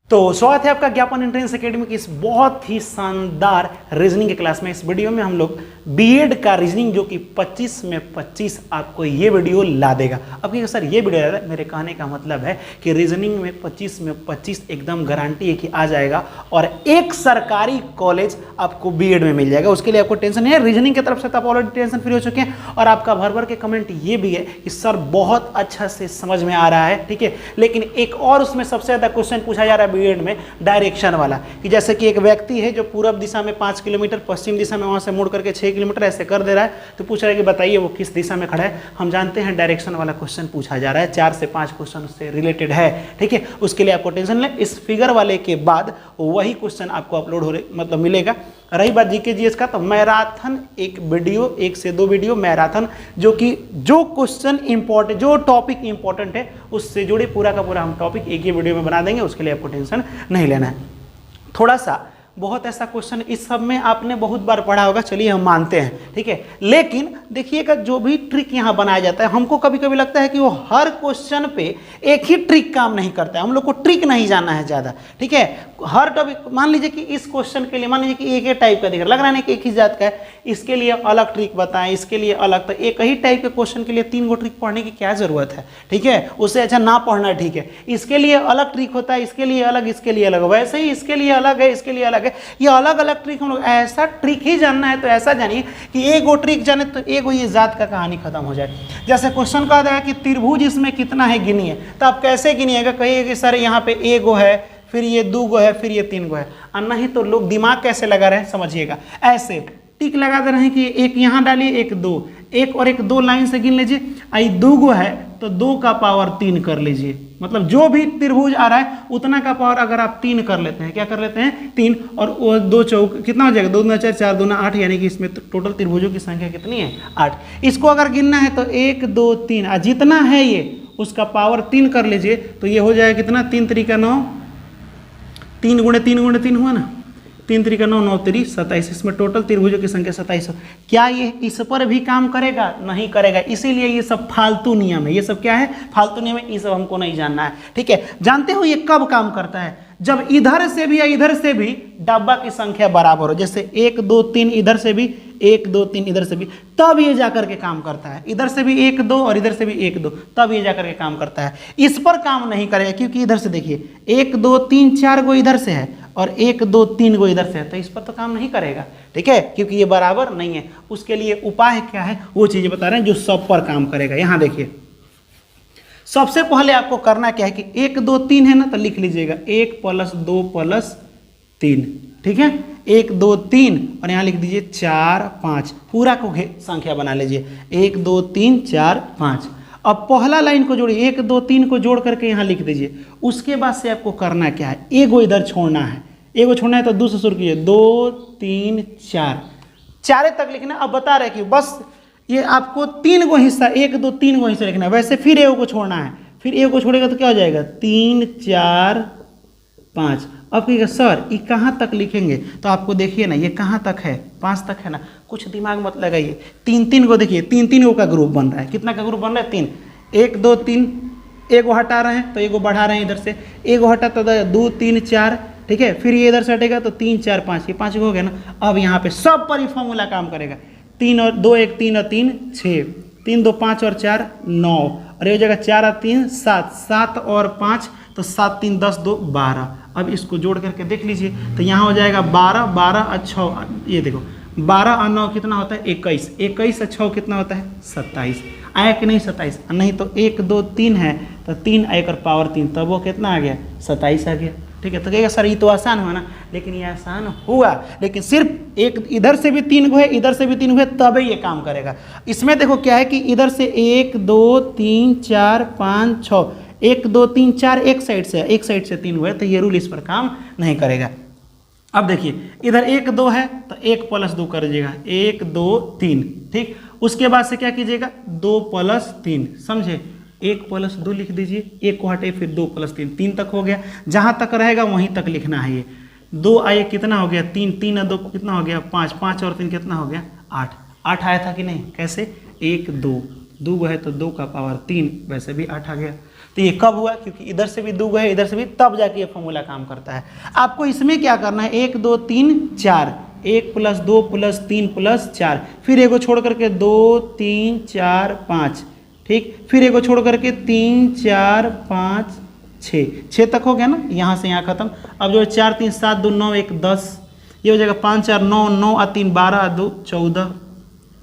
तो स्वागत है आपका ज्ञापन एंट्रेंस एकेडमी की इस बहुत ही शानदार रीजनिंग के क्लास में। इस वीडियो में हम लोग बीएड का रीजनिंग जो कि 25 में 25 आपको ये वीडियो ला देगा। अब क्योंकि सर ये वीडियो ला मेरे कहने का मतलब है कि रीजनिंग में 25 में 25 एकदम गारंटी है कि आ जाएगा और एक सरकारी कॉलेज आपको बीएड में मिल जाएगा। उसके लिए आपको टेंशन नहीं है, रीजनिंग की तरफ से तो आप ऑलरेडी टेंशन फ्री हो चुके हैं। और आपका भर भर के कमेंट ये भी है कि सर बहुत अच्छा से समझ में आ रहा है, ठीक है, लेकिन एक और उसमें सबसे ज्यादा क्वेश्चन पूछा जा रहा है बीएड में डायरेक्शन वाला, कि जैसे कि एक व्यक्ति है जो पूरब दिशा में 5 किलोमीटर, पश्चिम दिशा में वहां से मुड़ करके 6 किलोमीटर ऐसे कर दे रहा है, तो पूछ रहा है कि बताइए वो किस दिशा में खड़ा है। हम जानते हैं डायरेक्शन वाला क्वेश्चन पूछा जा रहा है, 4 से 5 क्वेश्चन उससे रिलेटेड है, ठीक है। उसके लिए आपको टेंशन ले, इस फिगर वाले के बाद वही क्वेश्चन आपको अपलोड हो मतलब मिलेगा। रही बात जीके जीएस का, तो मैराथन एक वीडियो, 1 से 2 वीडियो मैराथन, जो कि जो क्वेश्चन इंपॉर्टेंट, जो टॉपिक इंपॉर्टेंट है उससे जुड़े पूरा का पूरा हम टॉपिक एक ही वीडियो में बना देंगे। उसके लिए आपको टेंशन नहीं लेना है। थोड़ा सा बहुत ऐसा क्वेश्चन इस सब में आपने बहुत बार पढ़ा होगा, चलिए हम मानते हैं, ठीक है, लेकिन देखिएगा जो भी ट्रिक यहाँ बनाया जाता है, हमको कभी कभी लगता है कि वो हर क्वेश्चन पे एक ही ट्रिक काम नहीं करता है। हम लोग को ट्रिक नहीं जानना है ज़्यादा, ठीक है। हर टॉपिक, मान लीजिए कि इस क्वेश्चन के लिए मान लीजिए कि एक ही टाइप का दिख रहा, लग रहा है कि एक ही जात का है, इसके लिए अलग ट्रिक बताएं, इसके लिए अलग। तो एक ही टाइप के क्वेश्चन के लिए 3 गो ट्रिक पढ़ने की क्या जरूरत है, ठीक है, उससे अच्छा ना पढ़ना ठीक है। इसके लिए अलग ट्रिक होता है, इसके लिए अलग, इसके लिए अलग, वैसे ही इसके लिए अलग है, इसके लिए अलग है, ये अलग अलग ट्रिक। हम लोग ऐसा ट्रिक ही जानना है तो ऐसा जानिए कि एक गो ट्रिक जाने तो एक ये जात का कहानी खत्म हो जाए। जैसे क्वेश्चन कहा जाएगा कि त्रिभुज इसमें कितना है गिनिए, तो आप कैसे गिनिएगा, कहिए कि सर यहाँ पे एक गो है, फिर ये 2 गो है, फिर ये 3 गो है, और नहीं तो लोग दिमाग कैसे लगा रहे हैं समझिएगा, ऐसे टिक लगा दे रहे हैं कि एक यहाँ डालिए, एक 2, एक और एक 2 लाइन से गिन लीजिए। आई 2 गो है तो 2 का पावर 3 कर लीजिए, मतलब जो भी त्रिभुज आ रहा है उतना का पावर अगर आप 3 कर लेते हैं, क्या कर लेते हैं 3, और वो 2 चौक कितना हो जाएगा, 2 दूना 4, 4 दूना 8, यानी कि इसमें टोटल त्रिभुजों की संख्या कितनी है 8। इसको अगर गिनना है तो 1 2 3, जितना है ये उसका पावर 3 कर लीजिए, तो ये हो जाएगा कितना, 3 3 9, 3 गुणे 3 गुणे 3 हुआ ना, 3 3 9 9 3 27। इसमें टोटल त्रिभुजों की संख्या 27। क्या ये इस पर भी काम करेगा? नहीं करेगा, इसीलिए ये सब फालतू नियम है। ये सब क्या है? फालतू नियम है, ये सब हमको नहीं जानना है, ठीक है। जानते हो ये कब काम करता है? जब इधर से भी या इधर से भी डब्बा की संख्या बराबर हो, जैसे 1 2 3 इधर से भी, 1 2 3 इधर से भी, तब ये जाकर के काम करता है। इधर से भी 1 2 और इधर से भी 1 2, तब ये जाकर के काम करता है। इस पर काम नहीं करेगा, क्योंकि इधर से देखिए 1 2 3 4 गो इधर से है और 1 2 3 गो इधर से है, तो इस पर तो काम नहीं करेगा, ठीक है, क्योंकि ये बराबर नहीं है। उसके लिए उपाय क्या है, वो चीजें बता रहे हैं जो सब पर काम करेगा। यहाँ देखिए, सबसे पहले आपको करना क्या है कि 1 2 3 है ना, तो लिख लीजिएगा 1 + 2 + 3, ठीक है, 1 2 3, और यहाँ लिख दीजिए 4 5, पूरा को संख्या बना लीजिए 1 2 3 4 5। अब पहला लाइन को जोड़िए, 1 2 3 को जोड़ करके यहाँ लिख दीजिए। उसके बाद से आपको करना क्या है, एगो इधर छोड़ना है, एगो छोड़ना है तो 2 से शुरू कीजिए, 2 3 4, 4 तक लिखना। अब बता रहे कि बस ये आपको 3 गो हिस्सा, 1 2 3 गो हिस्सा लिखना है, वैसे फिर एगो को छोड़ना है, फिर एगो को छोड़ेगा तो क्या हो जाएगा 3 4 5। अब कहिएगा सर ये कहाँ तक लिखेंगे, तो आपको देखिए ना ये कहाँ तक है, 5 तक है ना, कुछ दिमाग मत लगाइए। 3 3 को देखिए, 3 3 गो का ग्रुप बन रहा है, कितना का ग्रुप बन रहा है 3, 1 2 3, एगो हटा रहे हैं तो एगो बढ़ा रहे हैं इधर से, एगो हटा तो 2 3 4, ठीक है, फिर ये इधर से हटेगा तो 3 4 5, ये 5 हो गया ना। अब यहाँ पे सब पर ही फॉर्मूला काम करेगा, 3 और 2 1 3 और 3 6, 3 2 5 और 4 9, और ये हो जाएगा 4 और 3 7, 7 और 5 तो 7 3 10 2 12। अब इसको जोड़ करके देख लीजिए, तो यहाँ हो जाएगा 12 12 और 6, ये देखो 12 और 9 कितना होता है 21, 21 और 6 कितना होता है 27। आया कि नहीं 27? नहीं तो 1 2 3 है तो 3 1 और पावर 3, तब वो कितना आ गया 27 आ गया, ठीक है। तो कहेगा सर ये तो आसान हुआ ना, लेकिन ये आसान हुआ, लेकिन सिर्फ एक इधर से भी 3 गो है, इधर से भी 3 गो है, तब ये काम करेगा। इसमें देखो क्या है कि इधर से 1 2 3 4 5 6, 1 2 3 4 एक साइड से, एक साइड से 3 गो है, तो ये रूल इस पर काम नहीं करेगा। अब देखिए इधर 1 2 है तो 1 + 2 कर दीजिएगा, 1 2 3, ठीक। उसके बाद से क्या कीजिएगा 2 + 3, समझे, 1 + 2 लिख दीजिए, 1 को हटे फिर 2 + 3, 3 तक हो गया, जहाँ तक रहेगा वहीं तक लिखना है। ये 2 आए कितना हो गया 3, 3 और 2 कितना हो गया 5, 5 और 3 कितना हो गया 8, 8 आया था कि नहीं, कैसे 1 2 2 है तो 2 का पावर 3, वैसे भी 8 आ गया। तो ये कब हुआ, क्योंकि इधर से भी 2 गए इधर से भी, तब जाके ये फॉर्मूला काम करता है। आपको इसमें क्या करना है, 1 2 3 4, 1 + 2 + 3 + 4, फिर एगो छोड़ करके 2 3 4 5, ठीक, फिर एगो छोड़ करके 3 4 5 6 तक हो गया ना, यहाँ से यहाँ खत्म। अब जो 4 3 7 2 9 1 10, ये हो जाएगा 5 4 9 9 और 3 12 2 14,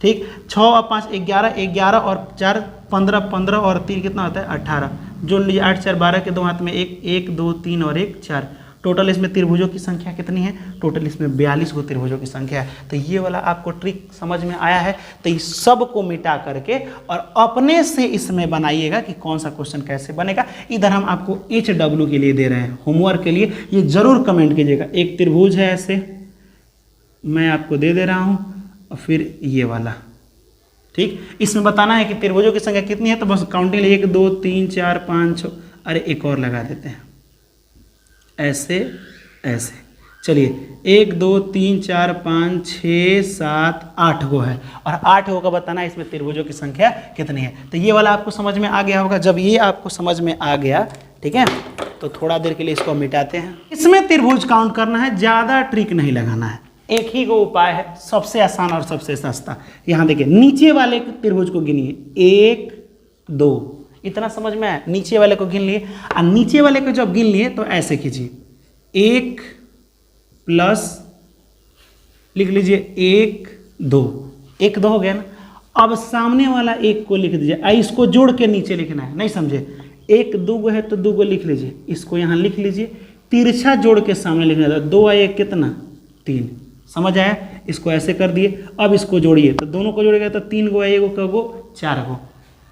ठीक, 6 और 5 11 11 और 4 15 15 और 3 कितना होता है 18, जोड़ लीजिए 8 4 12 के 2 हाथ में 1 1 2 3 और 1 4, टोटल इसमें त्रिभुजों की संख्या कितनी है, टोटल इसमें 42 गो त्रिभुजों की संख्या है। तो ये वाला आपको ट्रिक समझ में आया है। तो इस सब को मिटा करके और अपने से इसमें बनाइएगा कि कौन सा क्वेश्चन कैसे बनेगा। इधर हम आपको HW के लिए दे रहे हैं होमवर्क के लिए, ये जरूर कमेंट कीजिएगा। एक त्रिभुज है ऐसे, मैं आपको दे रहा हूँ, और फिर ये वाला, ठीक, इसमें बताना है कि त्रिभुजों की संख्या कितनी है। तो बस काउंटिंग 1 2 3 4 5 6, अरे एक और लगा देते हैं, ऐसे ऐसे, चलिए 1 2 3 4 5 6 7 8 गो है, और 8 गो का बताना है इसमें त्रिभुजों की संख्या कितनी है। तो ये वाला आपको समझ में आ गया होगा। जब ये आपको समझ में आ गया, ठीक है, तो थोड़ा देर के लिए इसको मिटाते हैं। इसमें त्रिभुज काउंट करना है, ज़्यादा ट्रिक नहीं लगाना है, एक ही को उपाय है, सबसे आसान और सबसे सस्ता। यहाँ देखिए, नीचे वाले त्रिभुज को गिनिए, 1 2, इतना समझ में आया, नीचे वाले को गिन लिए, और नीचे वाले को जब गिन लिए तो ऐसे कीजिए, 1 प्लस लिख लीजिए 1 2, 1 2 हो गया ना। अब सामने वाला 1 को लिख दीजिए, इसको जोड़ के नीचे लिखना है, नहीं समझे, 1 2 है तो 2 लिख लीजिए, इसको यहाँ लिख लीजिए, तिरछा जोड़ के सामने लिखना था, 2 और 1 कितना 3, समझ आया। इसको ऐसे कर दिए, अब इसको जोड़िए, तो दोनों को जोड़ेगा तो 3 गो, 1 गो 4 गो।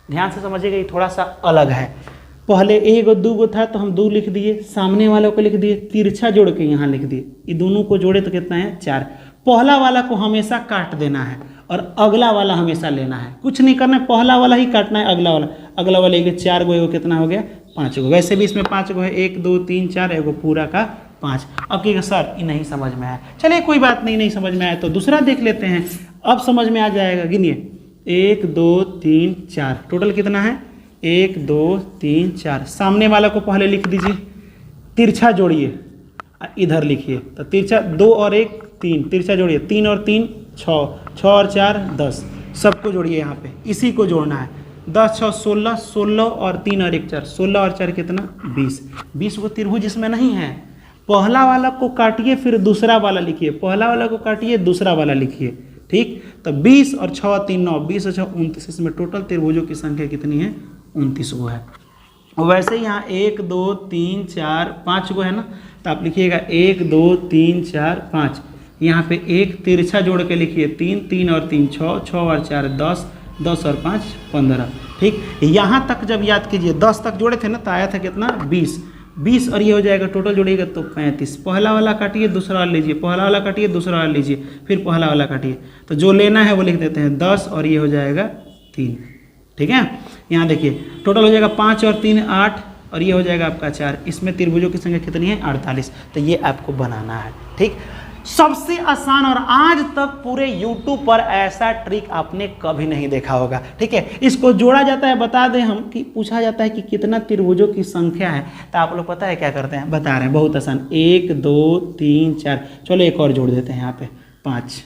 ध्यान से समझिएगा, ये थोड़ा सा अलग है। पहले 1 और 2 गो था तो हम 2 लिख दिए, सामने वालों को लिख दिए, तिरछा जोड़ के यहाँ लिख दिए, ये दोनों को जोड़े तो कितना है 4। पहला वाला को हमेशा काट देना है और अगला वाला हमेशा लेना है, कुछ नहीं करना है, पहला वाला ही काटना है, अगला वाला 4 गो, कितना हो गया 5 गो। वैसे भी इसमें 5 गो है, 1 2 3 4, एगो पूरा का 5। अब कहिएगा सर ये नहीं समझ में आया, चलिए कोई बात नहीं, नहीं समझ में आया तो दूसरा देख लेते हैं, अब समझ में आ जाएगा। गिनिए 1 2 3 4, टोटल कितना है 1 2 3 4। सामने वाला को पहले लिख दीजिए, तिरछा जोड़िए, इधर लिखिए, तो तिरछा 2 और 1 3, तिरछा जोड़िए, 3 और 3 6, 6 और 4 10, सबको जोड़िए यहाँ पे, इसी को जोड़ना है। 10 6 16, 16 और 3 और 1 4, 16 और 4 कितना 20। 20 को त्रिभुज इसमें नहीं है, पहला वाला को काटिए फिर दूसरा वाला लिखिए, पहला वाला को काटिए दूसरा वाला लिखिए, ठीक। तो 20 और 6 3 9, 20 और 6 29, इसमें टोटल त्रिभुजों की संख्या कितनी है 29 गो है। वैसे यहाँ 1 2 3 4 5 गो है ना, तो आप लिखिएगा 1 2 3 4 5, यहाँ पे 1 तिरछा जोड़ के लिखिए, 3 3 और 3 6, 6 और 4 10, 10 और 5 15, ठीक। यहाँ तक जब याद कीजिए 10 तक जोड़े थे ना, तो आया था कितना 20 और ये हो जाएगा, टोटल जोड़िएगा तो 35। पहला वाला काटिए दूसरा वाला लीजिए, पहला वाला काटिए दूसरा वाला लीजिए, फिर पहला वाला काटिए, तो जो लेना है वो लिख देते हैं 10 और ये हो जाएगा 3, ठीक है। यहाँ देखिए टोटल हो जाएगा 5 और 3 8, और ये हो जाएगा आपका 4। इसमें त्रिभुजों की संख्या कितनी है 48। तो ये आपको बनाना है, ठीक। सबसे आसान, और आज तक पूरे YouTube पर ऐसा ट्रिक आपने कभी नहीं देखा होगा, ठीक है। इसको जोड़ा जाता है, बता दें हम कि पूछा जाता है कि कितना त्रिभुजों की संख्या है, तो आप लोग पता है क्या करते हैं, बता रहे हैं, बहुत आसान, 1 2 3 4, चलो एक और जोड़ देते हैं यहाँ पे 5।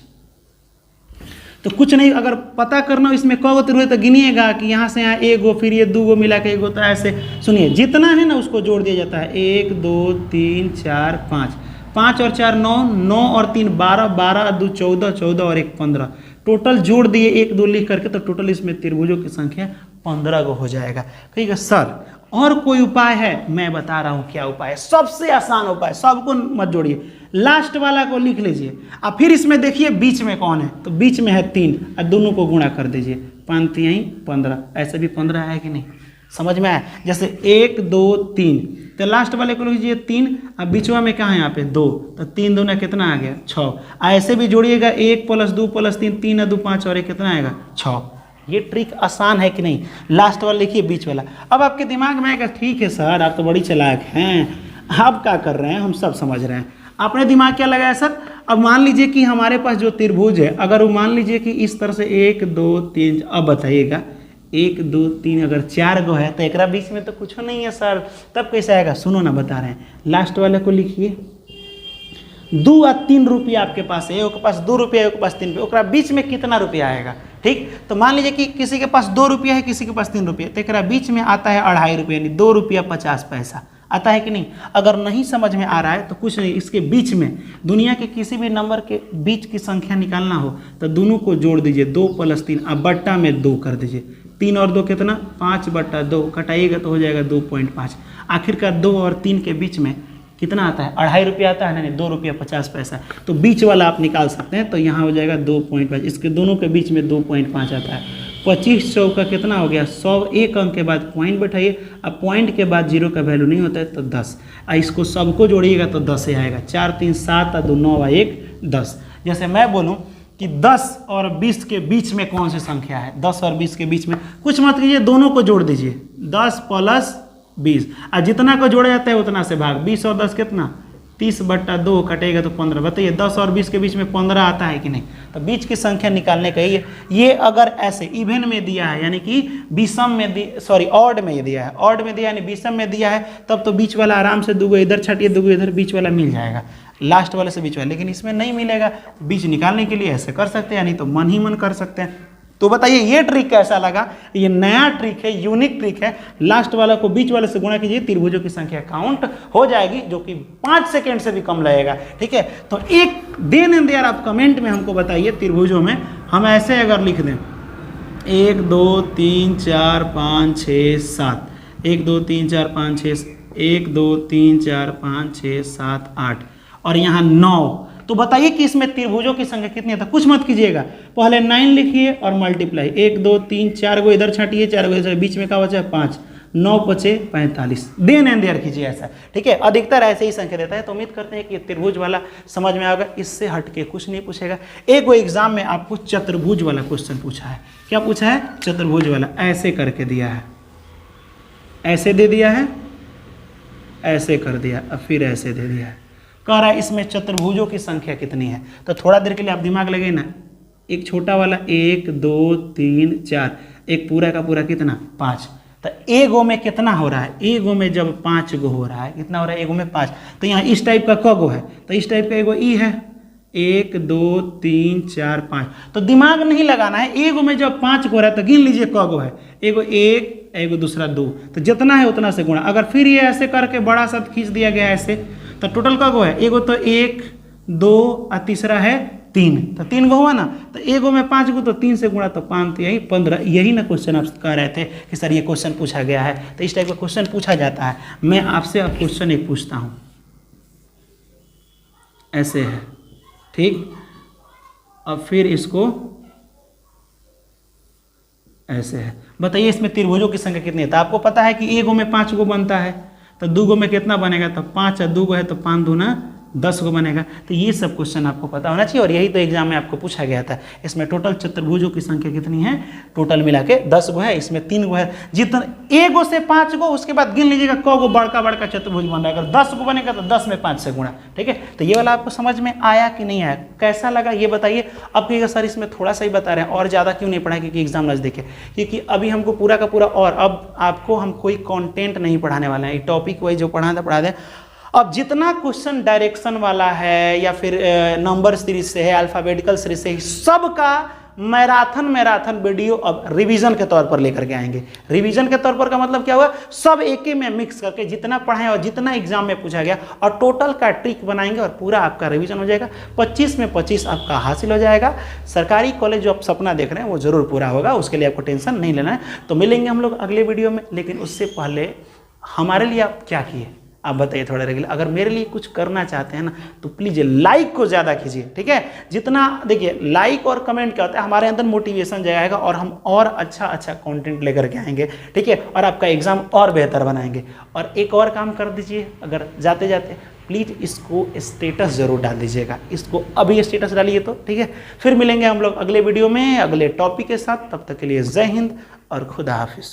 तो कुछ नहीं, अगर पता करना हो इसमें कब त्रिभुज, तो गिनिएगा कि यहाँ से यहाँ 1 गो, फिर ये 2 गो मिला के 1 गो, तो ऐसे सुनिए जितना है ना उसको जोड़ दिया जाता है, 1 2 3 4 5, 5 और 4 9, 9 और 3 12, 12 2 14, 14 और 1 15, टोटल जोड़ दिए 1 2 लिख करके, तो टोटल इसमें त्रिभुजों की संख्या 15 गो हो जाएगा। कहिएगा सर और कोई उपाय है, मैं बता रहा हूँ क्या उपाय है, सबसे आसान उपाय, सबको मत जोड़िए, लास्ट वाला को लिख लीजिए, और फिर इसमें देखिए बीच में कौन है, तो बीच में है 3, और दोनों को गुणा कर दीजिए, 5 3 15, ऐसे भी 15 है कि नहीं, समझ में आया। जैसे 1 2 3, तो लास्ट वाले को लीजिए 3, अब बीचवा में कहाँ है यहाँ पे 2, तो 3 दूना कितना आ गया 6। ऐसे भी जोड़िएगा 1 + 2 + 3, 3 और 2 5 और 1 कितना आएगा 6। ये ट्रिक आसान है कि नहीं। लास्ट वाला लिखिए बीच वाला। अब आपके दिमाग में आएगा ठीक है सर आप तो बड़ी चालाक हैं, आप क्या कर रहे हैं, हम सब समझ रहे हैं। आपने दिमाग क्या लगाया सर, अब मान लीजिए कि हमारे पास जो त्रिभुज है, अगर वो मान लीजिए कि इस तरह से 1 2 3, अब बताइएगा 1 2 3 अगर 4 गो है तो एक बीच में तो कुछ नहीं है सर, तब कैसे आएगा? सुनो ना बता रहे हैं, लास्ट वाले को लिखिए। 2 और 3 रुपया आपके पास है, एक के पास 2 रुपया, एक के पास 3 रुपया, ओकरा बीच में कितना रुपया आएगा? ठीक, तो मान लीजिए कि किसी के पास 2 रुपया है, किसी के पास 3 रुपया, तो एक बीच में आता है 2.5 रुपया, यानी 2 रुपया 50 पैसा आता है कि नहीं? अगर नहीं समझ में आ रहा है तो कुछ नहीं, इसके बीच में दुनिया के किसी भी नंबर के बीच की संख्या निकालना हो तो दोनों को जोड़ दीजिए, 2 + 3, अब बट्टा में 2 कर दीजिए, 3 और 2 कितना? 5/2, कटाइएगा तो हो जाएगा 2.5। आखिरकार 2 और 3 के बीच में कितना आता है? 2.5 रुपया आता है ना, 2 रुपया 50 पैसा, तो बीच वाला आप निकाल सकते हैं, तो यहाँ हो जाएगा 2.5, इसके दोनों के बीच में 2.5 आता है। 25 चौका कितना हो गया? 100, एक अंक के बाद पॉइंट बैठाइए, अब पॉइंट के बाद 0 का वैल्यू नहीं होता है तो 10, इसको सबको जोड़िएगा तो 10 ही आएगा। 4 3 7 2 9 1 10। जैसे मैं बोलूं कि 10 और 20 के बीच में कौन सी संख्या है? 10 और 20 के बीच में कुछ मत कीजिए, दोनों को जोड़ दीजिए, 10 + 20, और जितना को जोड़ा जाता है उतना से भाग। 20 और 10 कितना? 30/2, कटेगा तो 15। बताइए 10 और 20 के बीच में 15 आता है कि नहीं? तो बीच की संख्या निकालने का ये अगर ऐसे इवन में दिया है, यानी कि विषम में ऑड में दिया है, ऑड में दिया यानी विषम में दिया है, तब तो बीच वाला आराम से 2 इधर छटिए, 2 इधर, बीच वाला मिल जाएगा, लास्ट वाले से बीच वाला। लेकिन इसमें नहीं मिलेगा, बीच निकालने के लिए ऐसे कर सकते हैं, यानी तो मन ही मन कर सकते हैं। तो बताइए ये ट्रिक कैसा लगा? ये नया ट्रिक है, यूनिक ट्रिक है। लास्ट वाला को बीच वाले से गुणा कीजिए, त्रिभुजों की संख्या काउंट हो जाएगी, जो कि 5 सेकेंड से भी कम लगेगा। ठीक है, तो एक देन एंड देयर आप कमेंट में हमको बताइए, त्रिभुजों में हम ऐसे अगर लिख दें 1 2 3 4 5 6 7, 1 2 3 4 5 6, 1 2 3 4 5 6 7 8 और यहाँ 9, तो बताइए कि इसमें त्रिभुजों की संख्या कितनी है? तो कुछ मत कीजिएगा, पहले 9 लिखिए और मल्टीप्लाई, 1 2 3 4 गो इधर छाटिए, 4 गो इधर, बीच में का बचा है 5, 9 × 5 = 45। देन एंड देयर कीजिए ऐसा। ठीक है, अधिकतर ऐसे ही संख्या देता है। तो उम्मीद करते हैं कि त्रिभुज वाला समझ में आएगा, इससे हटके कुछ नहीं पूछेगा। एक वो एग्जाम में आपको चतुर्भुज वाला क्वेश्चन पूछा है। क्या पूछा है? चतुर्भुज वाला, ऐसे करके दिया है, ऐसे दे दिया है, ऐसे कर दिया, अब फिर ऐसे दे दिया है, कह रहा है इसमें चतुर्भुजों की संख्या कितनी है? तो थोड़ा देर के लिए आप दिमाग लगे ना, एक छोटा वाला 1 2 3 4, एक पूरा का पूरा कितना? 5, तो ए गो में कितना हो रहा है? ए गो में जब 5 गो हो रहा है, कितना हो रहा है? ए गो में 5, तो यहाँ इस टाइप का क गो है, तो इस टाइप का एगो ई है, 1 2 3 4 5, तो दिमाग नहीं लगाना है। ए गो में जब 5 गो हो रहा है तो गिन लीजिए क गो है, एगो 1, एगो दूसरा 2, तो जितना है उतना से गुणा। अगर फिर ये ऐसे करके बड़ा सा खींच दिया गया ऐसे, तो टोटल का गो है? एगो तो 1 2 और तीसरा है 3, तो 3 गो हुआ ना, तो एगो में 5 गो, तो 3 से गुणा तो 5, तो यही 15। यही ना क्वेश्चन आप कह रहे थे कि सर ये क्वेश्चन पूछा गया है, तो इस टाइप का क्वेश्चन पूछा जाता है। मैं आपसे अब क्वेश्चन एक पूछता हूँ, ऐसे है, ठीक, अब फिर इसको ऐसे है, बताइए इसमें त्रिभुजों की संख्या कितनी है? तो आपको पता है कि ए गो में 5 गो बनता है, तो 2 गो में कितना बनेगा? तो 5 और 2 गो है तो 5 दूना 10 गो बनेगा। तो ये सब क्वेश्चन आपको पता होना चाहिए, और यही तो एग्जाम में आपको पूछा गया था। इसमें टोटल चतुर्भुजों की संख्या कितनी है? टोटल मिला के 10 गो है, इसमें 3 गो है। जितना ए गो से 5 गो, उसके बाद गिन लीजिएगा क गो बड़का बड़का चतुर्भुज बन रहा है। अगर 10 गो बनेगा तो 10 में 5 से गुणा। ठीक है, तो ये वाला आपको समझ में आया कि नहीं आया? कैसा लगा ये बताइए। अब कहिएगा सर इसमें थोड़ा सा ही बता रहे हैं और ज़्यादा क्यों नहीं पढ़ाए, क्योंकि एग्जाम नजदीक है, क्योंकि अभी हमको पूरा का पूरा, और अब आपको हम कोई कंटेंट नहीं पढ़ाने वाले हैं, टॉपिक वाइज जो पढ़ाना था पढ़ा दें। अब जितना क्वेश्चन डायरेक्शन वाला है या फिर नंबर सीरीज से है, अल्फाबेटिकल सीरीज से है, सबका मैराथन वीडियो अब रिवीजन के तौर पर लेकर के आएंगे। रिवीजन के तौर पर का मतलब क्या हुआ? सब एक ही में मिक्स करके जितना पढ़ाएं और जितना एग्जाम में पूछा गया, और टोटल का ट्रिक बनाएंगे और पूरा आपका रिवीजन हो जाएगा। 25 में 25 आपका हासिल हो जाएगा। सरकारी कॉलेज जो आप सपना देख रहे हैं वो जरूर पूरा होगा, उसके लिए आपको टेंशन नहीं लेना है। तो मिलेंगे हम लोग अगले वीडियो में, लेकिन उससे पहले हमारे लिए आप क्या किए आप बताइए थोड़ा रेगुलर। अगर मेरे लिए कुछ करना चाहते हैं ना, तो प्लीज़ लाइक को ज़्यादा कीजिए। ठीक है, जितना देखिए लाइक और कमेंट क्या होता है, हमारे अंदर मोटिवेशन जाएगा और हम और अच्छा कंटेंट लेकर के आएंगे। ठीक है, और आपका एग्जाम और बेहतर बनाएंगे। और एक और काम कर दीजिए, अगर जाते जाते प्लीज़ इसको स्टेटस जरूर डाल दीजिएगा, इसको अभी स्टेटस डालिए तो। ठीक है, फिर मिलेंगे हम लोग अगले वीडियो में अगले टॉपिक के साथ। तब तक के लिए जय हिंद और खुदा हाफिज।